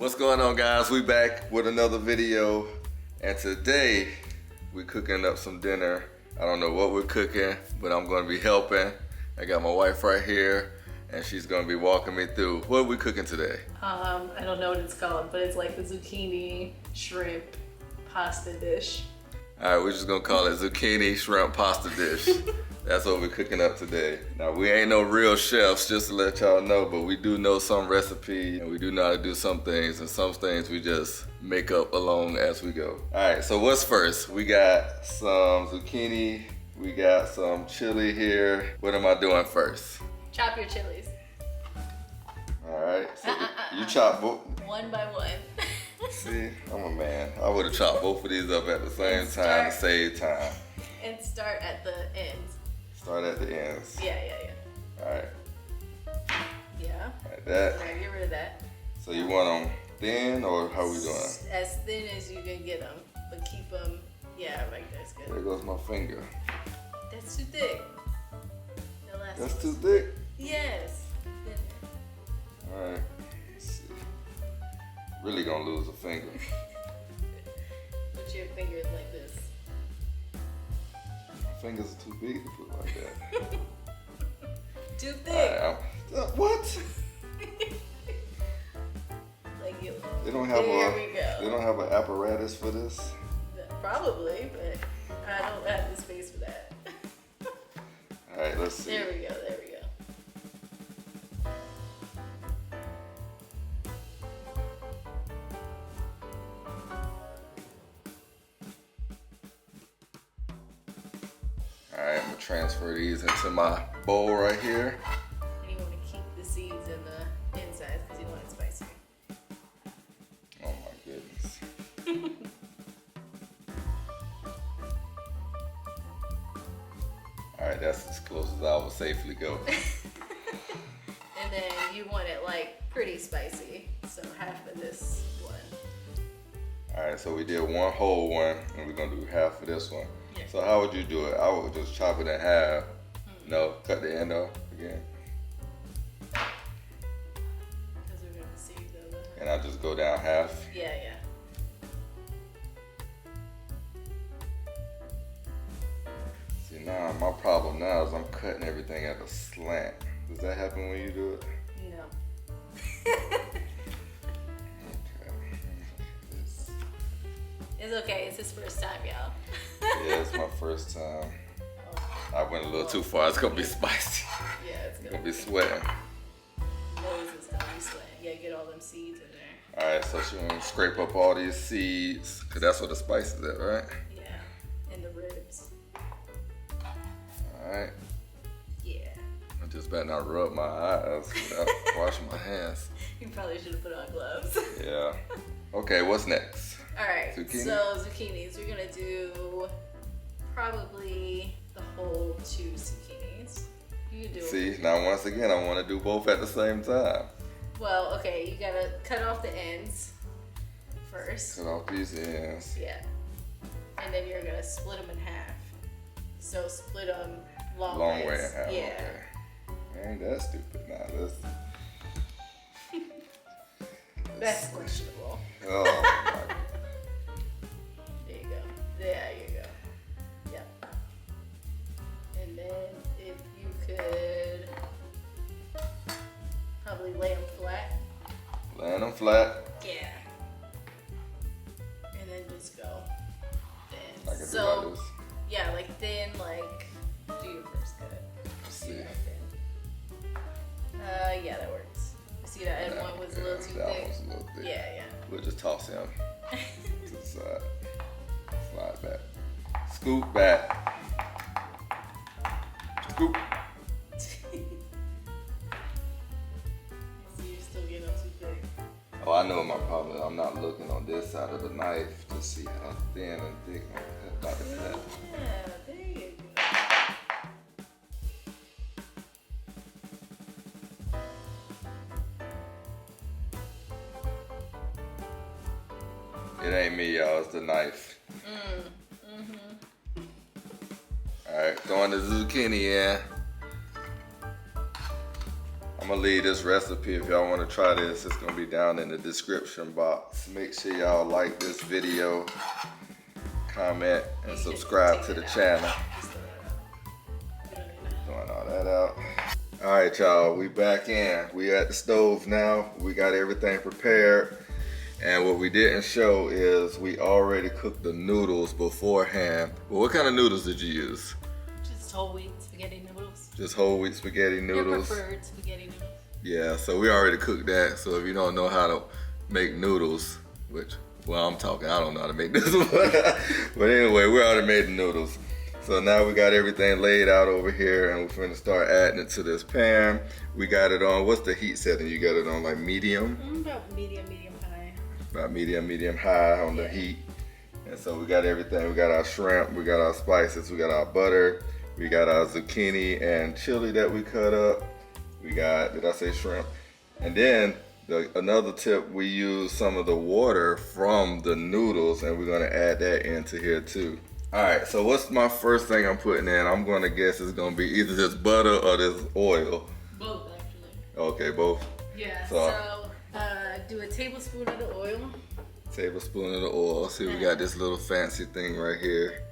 What's going on, guys? We back with another video, and today we're cooking up some dinner. I don't know what we're cooking, but I'm going to be helping. I got my wife right here, and she's going to be walking me through. What are we cooking today? I don't know what it's called, but it's like the zucchini shrimp pasta dish. All right, we're just going to call it zucchini shrimp pasta dish. That's what we're cooking up today. Now, we ain't no real chefs, just to let y'all know, but we do know some recipes, and we do know how to do some things, and some things we just make up along as we go. All right, so what's first? We got some zucchini, we got some chili here. What am I doing first? Chop your chilies. All right, so you chop both. One by one. See, I'm a man. I would have chopped both of these up at the same time to save time. And start at the ends. Start at the ends. Yeah. All right. Yeah. Like that. Now get rid of that. So you want them thin, or how we doing? As thin as you can get them, but keep them, yeah, like that's good. There goes my finger. That's too thick. That's too thick? Yes. All right. Let's see. Really gonna lose a finger. Put your fingers like this. My fingers are too big to put like that. Too thick. What? Like you. They don't have there we go. They don't have an apparatus for this. Probably, but I don't have the space for that. All right, let's see. There we go. All right, I'm gonna transfer these into my bowl right here. And you want to keep the seeds in the inside because you want it spicy. Oh my goodness. All right, that's as close as I will safely go. And then you want it like pretty spicy, so half of this one. All right, so we did one whole one, and we're gonna do half of this one. Yeah. So how would you do it? I would just chop it in half. No, cut the end off again. Because we're gonna see the. And I just go down half. Yeah. See, now my problem now is I'm cutting everything at a slant. Does that happen when you do it? No. It's okay. It's his first time, y'all. Yeah, it's my first time. I went a little too far. It's gonna be spicy. Yeah, it's gonna be sweating. Nose is gonna be sweating. Yeah, get all them seeds in there. All right, so she's gonna scrape up all these seeds, cause that's where the spice is at, right? Yeah, and the ribs. All right. Yeah. I just better not rub my eyes without washing my hands. You probably should have put on gloves. Yeah. Okay, what's next? All right. Zucchini? So zucchinis, we're gonna do probably the whole 2 zucchinis. You do. See, now once again, I want to do both at the same time. Well, okay, you gotta cut off the ends first. Cut off these ends. Yeah. And then you're gonna split them in half. So split them long way ways. in half. Yeah. Okay. Ain't that stupid now? That's questionable. Oh my God. There you go. There you go. Yep. And then if you could probably lay them flat. Laying them flat. Yeah. And then just go thin. I can do like this. Yeah, like thin, like do your first cut. Let's see. Yeah, that works. See that end one was a little too that thick? was a little thick. Yeah. We'll just toss him to the side. Slide back. Scoop back. Scoop. See, you're still getting them too thick. Oh, I know what my problem is. I'm not looking on this side of the knife to see how thin and thick my cut about to cut. Yeah, there you go. It ain't me, y'all. It's the knife. All right, throwing the zucchini in. I'm gonna leave this recipe. If y'all wanna try this, it's gonna be down in the description box. Make sure y'all like this video, comment, and subscribe to the channel. Throwing all that out. All right, y'all, we back in. We at the stove now. We got everything prepared. And what we didn't show is we already cooked the noodles beforehand. Well, what kind of noodles did you use? Just whole wheat spaghetti noodles. Just whole wheat spaghetti noodles. Your preferred spaghetti noodles. Yeah, so we already cooked that. So if you don't know how to make noodles, which, well, I'm talking, I don't know how to make noodles. But anyway, we already made the noodles. So now we got everything laid out over here and we're gonna start adding it to this pan. We got it on, what's the heat setting? You got it on like medium? About medium high. About medium high on the heat. And so we got everything. We got our shrimp, we got our spices, we got our butter, we got our zucchini and chili that we cut up. We got, did I say shrimp? And then another tip, we use some of the water from the noodles and we're gonna add that into here too. All right, so what's my first thing I'm putting in? I'm gonna guess it's gonna be either this butter or this oil. Both, actually. Okay, both? Yeah, so do a tablespoon of the oil. Tablespoon of the oil. See, we got this little fancy thing right here.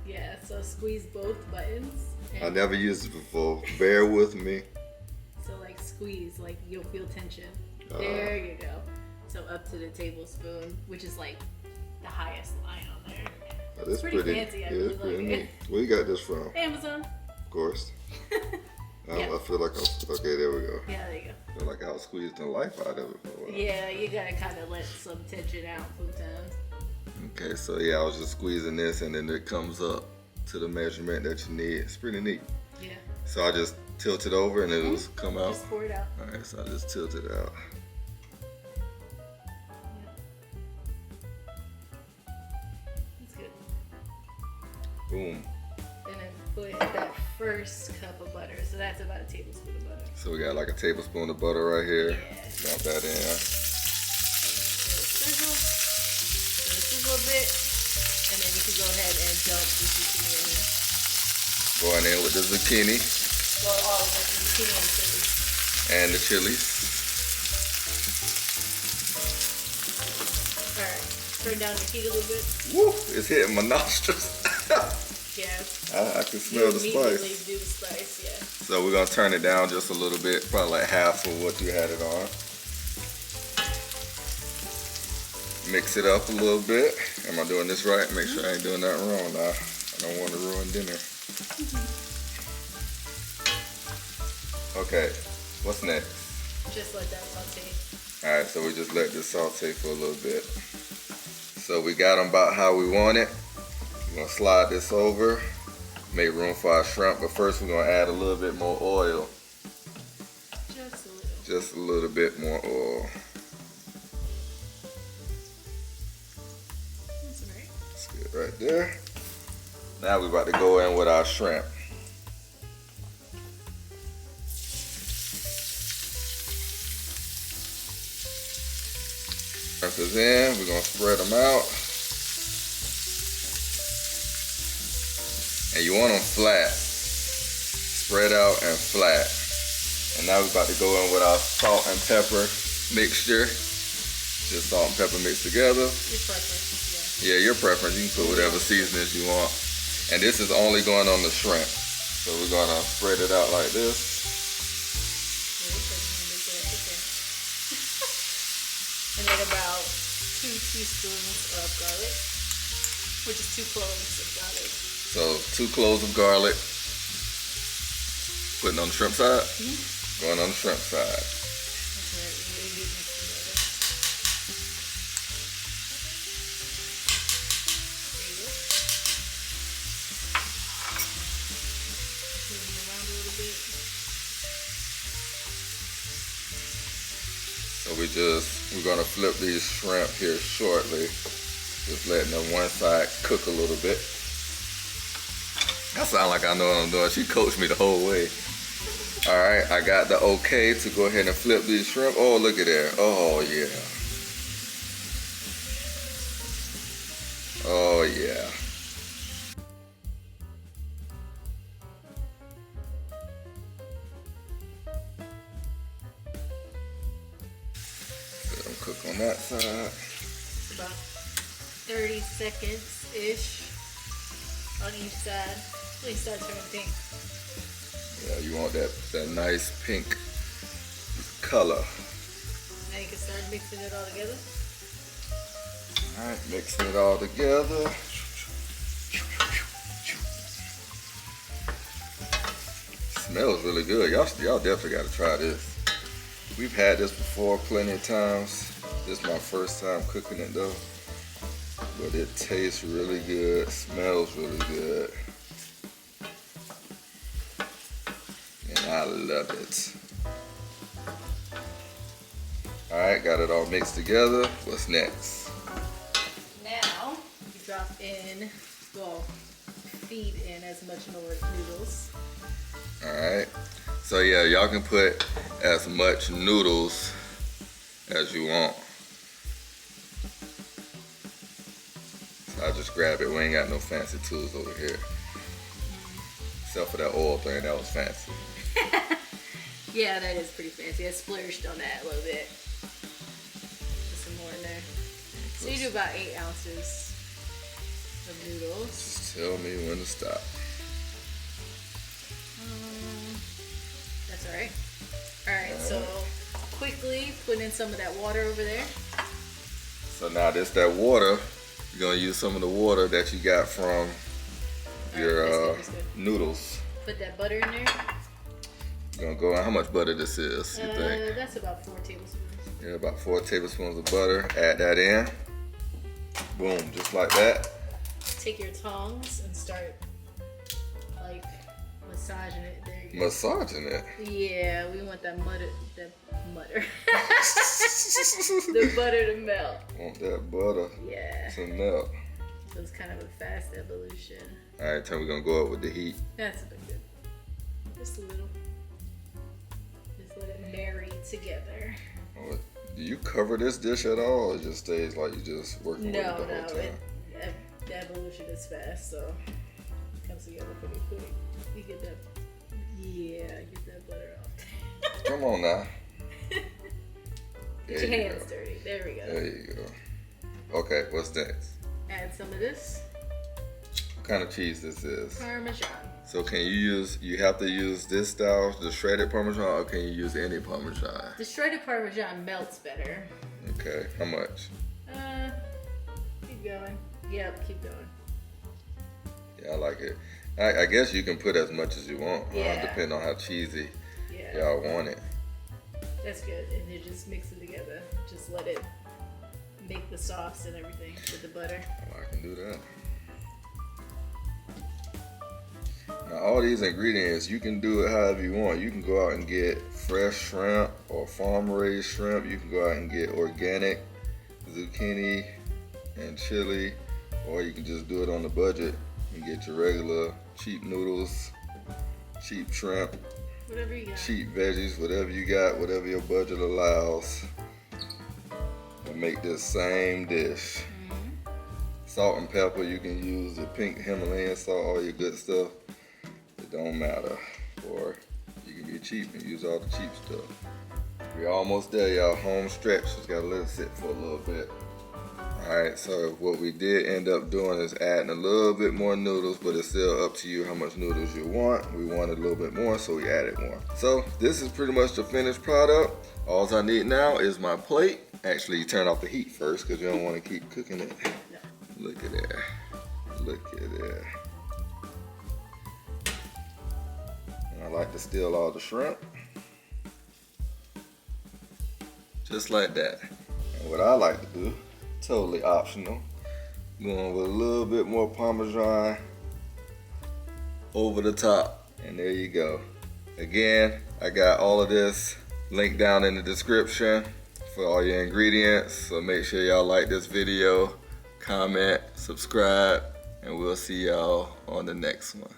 Yeah, so squeeze both buttons. I never used it before. Bear with me. So like squeeze, like you'll feel tension. There you go. So up to the tablespoon, which is like the highest line on there. Oh, it's pretty fancy. I really like it. Where you got this from? Amazon. Of course. Yeah. I feel like okay, there we go. Yeah, there you go. I feel like I was squeezing the life out of it for a while. Yeah, you gotta kind of let some tension out sometimes. Okay, so yeah, I was just squeezing this and then it comes up to the measurement that you need. It's pretty neat. Yeah. So I just tilt it over and it'll come out. Just pour it out. All right, so I just tilt it out. That's good. Boom. And then put that first cup of butter. So that's about a tablespoon of butter. So we got like a tablespoon of butter right here. Yeah. Dump that in. Sizzle a bit. And then you can go ahead and dump the zucchini in there. Going in with the zucchini. Well, all of it, the zucchini and chili. And the chilies. Alright, turn down the heat a little bit. Woo, it's hitting my nostrils. Yes. I can smell the Immediately spice. do the spice, yeah. So we're gonna turn it down just a little bit, probably like half of what you had it on. Mix it up a little bit. Am I doing this right? Make sure I ain't doing that wrong now. I don't want to ruin dinner. Okay, what's next? Just let that saute. All right, so we just let this saute for a little bit. So we got them about how we want it. We're gonna slide this over, make room for our shrimp, but first we're gonna add a little bit more oil. Just a little. Just a little bit more oil. That's all right. That's good right there. Now we're about to go in with our shrimp. Shrimp is in, we're gonna spread them out. And you want them flat. Spread out and flat. And now we're about to go in with our salt and pepper mixture. Just salt and pepper mixed together. Your preference, Yeah, your preference. You can put whatever seasonings you want. And this is only going on the shrimp. So we're gonna spread it out like this. And then about 2 teaspoons of garlic, which is 2 cloves of garlic. So 2 cloves of garlic. Putting on the shrimp side. Going on the shrimp side. That's right, really good mix together. There you go. Move them around a little bit. So we're gonna flip these shrimp here shortly. Just letting them one side cook a little bit. I sound like I know what I'm doing. She coached me the whole way. All right, I got the okay to go ahead and flip these shrimp. Oh, look at there. Oh, yeah. Oh, yeah. About 30 seconds-ish on each side. Until you start turning pink. Yeah, you want that nice pink color. Now you can start mixing it all together. All right, mixing it all together. Smells really good. Y'all definitely got to try this. We've had this before plenty of times. This is my first time cooking it though. But it tastes really good, smells really good. And I love it. All right, got it all mixed together. What's next? Now, you drop in, well, feed in as much more noodles. All right. So yeah, y'all can put as much noodles as you want. So I just grab it. We ain't got no fancy tools over here. Except for that oil thing, that was fancy. Yeah, that is pretty fancy. I splurged on that a little bit. Put some more in there. So you do about 8 ounces of noodles. Just tell me when to stop. That's all right. All right, so quickly put in some of that water over there. So now that water, you're gonna use some of the water that you got from your that's good. noodles. Put that butter in there. You're gonna go on how much butter this is, you think? That's about 4 tablespoons. Yeah, about 4 tablespoons of butter. Add that in. Boom, just like that. Take your tongs and start like massaging it. There you go. Massaging it. Yeah, we want that butter. The butter to melt. Want that butter Yeah. to melt. So it's kind of a fast evolution. All right, then we're gonna go up with the heat. That's a bit good. Just a little. Just let it marry together. Oh, do you cover this dish at all, or it just stays like you just working with it the whole time? The evolution is fast, so it comes together pretty quick. You get that, get that butter off. Come on now. Get your hands dirty. There we go. There you go. Okay, what's next? Add some of this What kind of cheese this is? Parmesan. So can you have to use this style, the shredded Parmesan, or can you use any Parmesan? The shredded Parmesan melts better. Okay, how much? Keep going. Yep, keep going. Yeah, I like it. I guess you can put as much as you want, depending on how cheesy y'all want it. That's good. And you just mix it together. Just let it make the sauce and everything with the butter. Oh, I can do that. Now all these ingredients, you can do it however you want. You can go out and get fresh shrimp or farm-raised shrimp. You can go out and get organic zucchini and chili, or you can just do it on the budget and get your regular cheap noodles, cheap shrimp, whatever you got, cheap veggies, whatever you got, whatever your budget allows, and make this same dish. Salt and pepper, you can use the pink Himalayan salt, all your good stuff. It don't matter. Or you can be cheap and use all the cheap stuff. We're almost there, y'all. Home stretch. Just gotta let it sit for a little bit. Alright, so what we did end up doing is adding a little bit more noodles, but it's still up to you how much noodles you want. We wanted a little bit more, so we added more. So this is pretty much the finished product. All I need now is my plate. Actually, you turn off the heat first because you don't want to keep cooking it. Look at that. Look at that. And I like to steal all the shrimp. Just like that. And what I like to do, totally optional, going with a little bit more Parmesan over the top. And there you go. Again, I got all of this linked down in the description for all your ingredients. So make sure y'all like this video, comment, subscribe, and we'll see y'all on the next one.